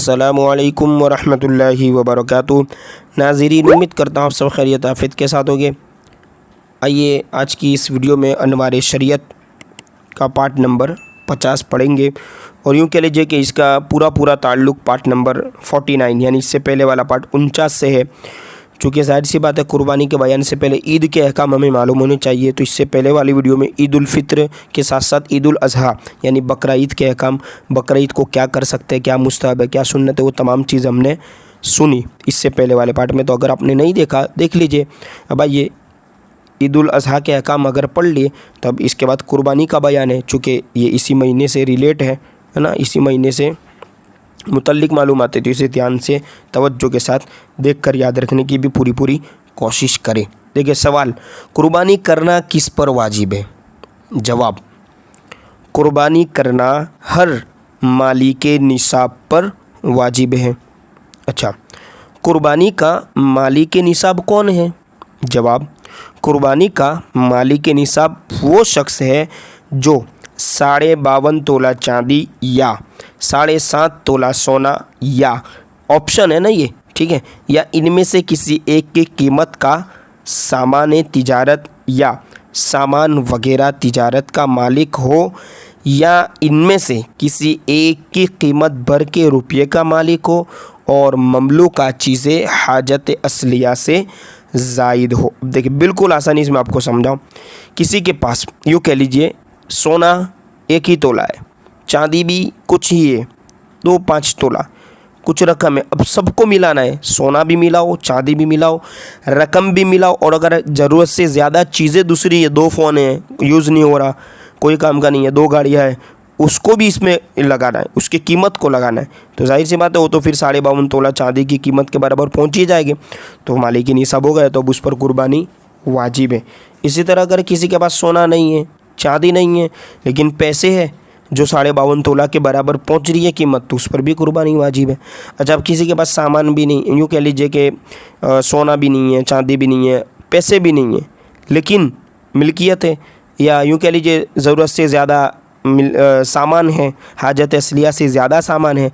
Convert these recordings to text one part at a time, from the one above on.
अस्सलामु अलैकुम वरहमतुल्लाहि वबरकातुहू। नाज़रीन, उम्मीद करता हूँ आप सब खैरियत आफियत के साथ होंगे। आइए आज की इस वीडियो में अनवार शरीयत का पार्ट नंबर 50 पढ़ेंगे और यूँ कह लीजिए कि इसका पूरा ताल्लुक़ पार्ट नंबर 49 यानी इससे पहले वाला पार्ट 49 से है। चूँकि ज़ाहिर सी बात है कुर्बानी के बयान से पहले ईद के अहकाम हमें मालूम होने चाहिए, तो इससे पहले वाली वीडियो में ईद उल फित्र के साथ साथ ईद उल अज़हा यानी बकरा ईद के अहकाम, बकरा ईद को क्या कर सकते हैं, क्या मुस्तहब है, क्या सुन्नत है, वो तमाम चीज़ हमने सुनी इससे पहले वाले पार्ट में। तो अगर आपने नहीं देखा देख लीजिए। अब आइए ईद उल अज़हा के अहकाम अगर पढ़ लिए तब इसके बाद कुर्बानी का बयान है। चूँकि ये इसी महीने से रिलेट है ना, इसी महीने से मुतल्लिक मालूमात है, तो इसे ध्यान से तवज्जो के साथ देख कर याद रखने की भी पूरी कोशिश करें। देखिए सवाल, कुर्बानी करना किस पर वाजिब है? जवाब, कुर्बानी करना हर मालिक निसाब पर वाजिब है। अच्छा, कुर्बानी का मालिक निसाब कौन है? जवाब, कुर्बानी का मालिक निसाब वो शख्स है जो 52.5 तोला चांदी या 7.5 तोला सोना या ऑप्शन है ना ये, ठीक है, या इनमें से किसी एक की कीमत का सामान तिजारत या सामान वगैरह तिजारत का मालिक हो, या इनमें से किसी एक की कीमत भर के रुपये का मालिक हो और ममलूका चीज़ें हाजत असलिया से ज़ायद हो। देखिए बिल्कुल आसानी से मैं आपको समझाऊँ। किसी के पास यूँ कह लीजिए सोना 1 ही तोला है, चांदी भी कुछ ही है 2-5 तोला, कुछ रकम है। अब सबको मिलाना है, सोना भी मिलाओ, चांदी भी मिलाओ, रकम भी मिलाओ, और अगर ज़रूरत से ज़्यादा चीज़ें दूसरी है, 2 फ़ोन है यूज़ नहीं हो रहा, कोई काम का नहीं है, 2 गाड़ियाँ हैं, उसको भी इसमें लगाना है, उसकी कीमत को लगाना है, तो जाहिर सी बात है वो तो फिर 52.5 तोला चांदी की कीमत के बराबर पहुँच ही जाएगी। तो मालिक निसाब हो गया, तो अब उस पर कुर्बानी वाजिब है। इसी तरह अगर किसी के पास सोना नहीं है, चांदी नहीं है, लेकिन पैसे है जो 52.5 तोला के बराबर पहुंच रही है कीमत, तो उस पर भी कुर्बानी वाजिब है। अच्छा, अब किसी के पास सामान भी नहीं, यूँ कह लीजिए कि सोना भी नहीं है, चांदी भी नहीं है, पैसे भी नहीं है, लेकिन मिल्कियत है, या यूँ कह लीजिए ज़रूरत से ज़्यादा सामान है, हाजत असलिया से ज़्यादा सामान है,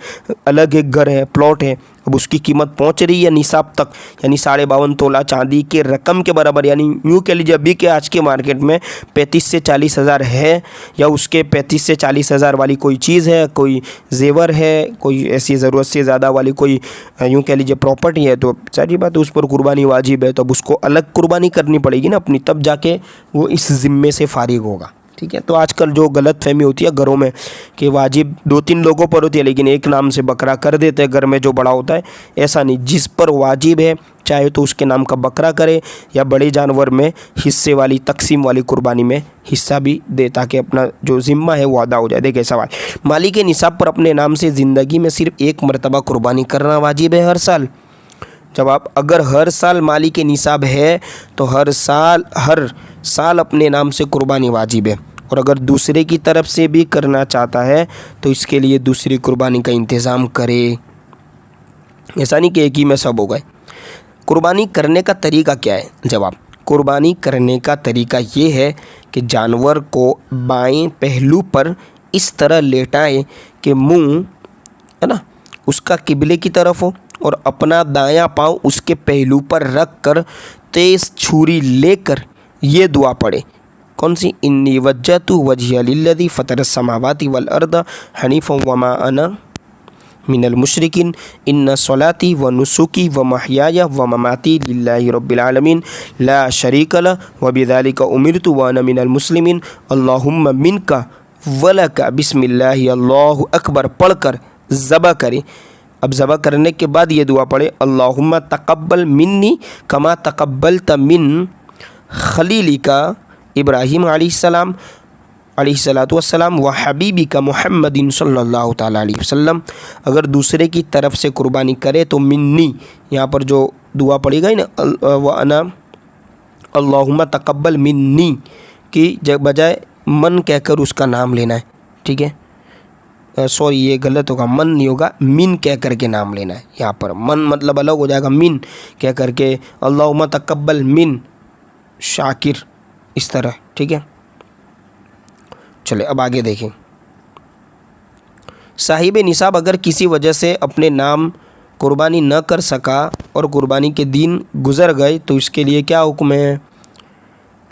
अलग एक घर है, प्लॉट है, अब उसकी कीमत पहुंच रही है निसाब तक, यानी 52.5 तोला चांदी के रकम के बराबर, यानी यूँ कह लीजिए अभी के आज के मार्केट में 35 से 40 हज़ार है, या उसके 35 से 40 हज़ार वाली कोई चीज़ है, कोई जेवर है, कोई ऐसी ज़रूरत से ज़्यादा वाली कोई यूँ कह लीजिए प्रॉपर्टी है, तो सारी बात उस पर कुर्बानी वाजिब है। तो अब उसको अलग कुर्बानी करनी पड़ेगी ना अपनी, तब जाके वो इस ज़िम्मे से फारिग होगा। ठीक है, तो आजकल जो गलत फहमी होती है घरों में कि वाजिब 2-3 लोगों पर होती है, लेकिन एक नाम से बकरा कर देते हैं घर में जो बड़ा होता है, ऐसा नहीं। जिस पर वाजिब है चाहे तो उसके नाम का बकरा करे या बड़े जानवर में हिस्से वाली तकसीम वाली कुर्बानी में हिस्सा भी दे, ताकि अपना जो ज़िम्मा है वो अदा हो जाए। देखिए सवाल, मालिक निसाब पर अपने नाम से ज़िंदगी में सिर्फ एक मरतबा कुर्बानी करना वाजिब है हर साल? जवाब, अगर हर साल मालिक निसाब है तो हर साल अपने नाम से कुर्बानी वाजिब है, और अगर दूसरे की तरफ से भी करना चाहता है तो इसके लिए दूसरी कुर्बानी का इंतज़ाम करे। ऐसा नहीं कि एक ही में सब हो गए। कुर्बानी करने का तरीका क्या है? जवाब, कुर्बानी करने का तरीका ये है कि जानवर को बाएं पहलू पर इस तरह लेटाएं कि मुंह है ना उसका किबले की तरफ हो, और अपना दायां पाँव उसके पहलू पर रख कर तेज़ छुरी लेकर ये दुआ पढ़े। कौन सी? इन्नी वज्जहतु वजहिया लिल्लज़ी फ़तरस समावाति वल अर्द हनीफ़ा वमा अना मिनल मुशरिकीन इन्ना सलाती व नुसुकी व महयाया व ममाती लिल्लाहि रब्बिल आलमीन ला शरीक लहु व बिज़ालिका उमिरतु व अना मिनल मुस्लिमीन अल्लाहुम्मा मिनका वलका बिस्मिल्लाहि अल्लाहु अकबर पढ़कर ज़बह करे। अब ज़बह करने के बाद ये दुआ पढ़े, अल्लाहुम्मा तक़ब्बल मिन्नी कमा तक़ब्बलत मिन खलीलिका इब्राहीम अलैहिस्सलातु वस्सलाम व हबीबी का मुहम्मदिन सल्लल्लाहु ताला अलैहि वसल्लम। अगर दूसरे की तरफ से कुर्बानी करे तो मिन्नी यहाँ पर जो दुआ पड़ी गई ना, व अना अल्लाहुम्मा तक़ब्बल मिन्नी की बजाय मन कहकर उसका नाम लेना है। ठीक है, सॉरी ये गलत होगा, मन नहीं होगा, मिन कह करके नाम लेना है। यहाँ पर मन मतलब अलग हो जाएगा, मिन कह करके अल्लाहुम्मा तक़ब्बल मिन शाकिर, इस तरह। ठीक है, चले अब आगे देखें। साहिब निसाब अगर किसी वजह से अपने नाम कुर्बानी न कर सका और कुर्बानी के दिन गुज़र गए तो इसके लिए क्या हुक्म है?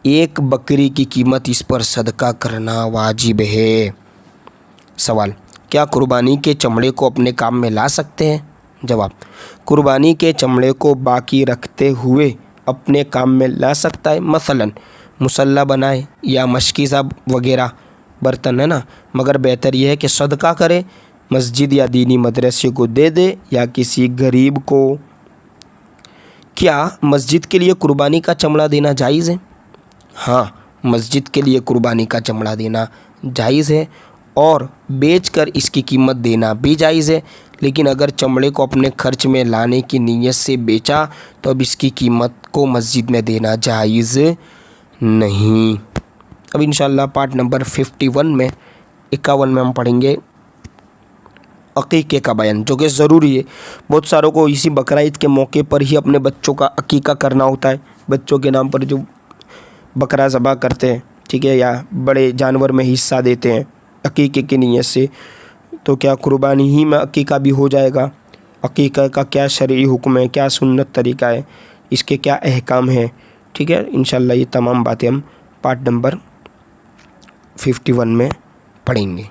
एक बकरी की कीमत इस पर सदका करना वाजिब है। सवाल, क्या कुर्बानी के चमड़े को अपने काम में ला सकते हैं? जवाब, कुर्बानी के चमड़े को बाकी रखते हुए अपने काम में ला सकता है। मसलन मुसल्ला बनाए या मशकी साहब वगैरह बर्तन है ना, मगर बेहतर यह है कि सदका करे, मस्जिद या दीनी मदरसे को दे दे या किसी गरीब को। क्या मस्जिद के लिए कुर्बानी का चमड़ा देना जायज़ है? हाँ, मस्जिद के लिए कुर्बानी का चमड़ा देना जायज़ है और बेचकर इसकी कीमत देना भी जायज़ है। लेकिन अगर चमड़े को अपने खर्च में लाने की नीयत से बेचा तो अब इसकी कीमत को मस्जिद में देना जायज़ नहीं। अब इंशाअल्लाह पार्ट नंबर 51 में 51 में हम पढ़ेंगे अकीक़े का बयान, जो कि ज़रूरी है। बहुत सारों को इसी बकरा ईद के मौके पर ही अपने बच्चों का अकीक़ा करना होता है। बच्चों के नाम पर जो बकरा ज़बह करते हैं, ठीक है, या बड़े जानवर में हिस्सा देते हैं अकीक़े की नीयत से, तो क्या कुर्बानी ही में अकीक़ा भी हो जाएगा? अकीक़ा का क्या शरई हुक्म है, क्या सुन्नत तरीका है, इसके क्या अहकाम है? ठीक है, इंशाअल्लाह ये तमाम बातें हम पार्ट नंबर 51 में पढ़ेंगे।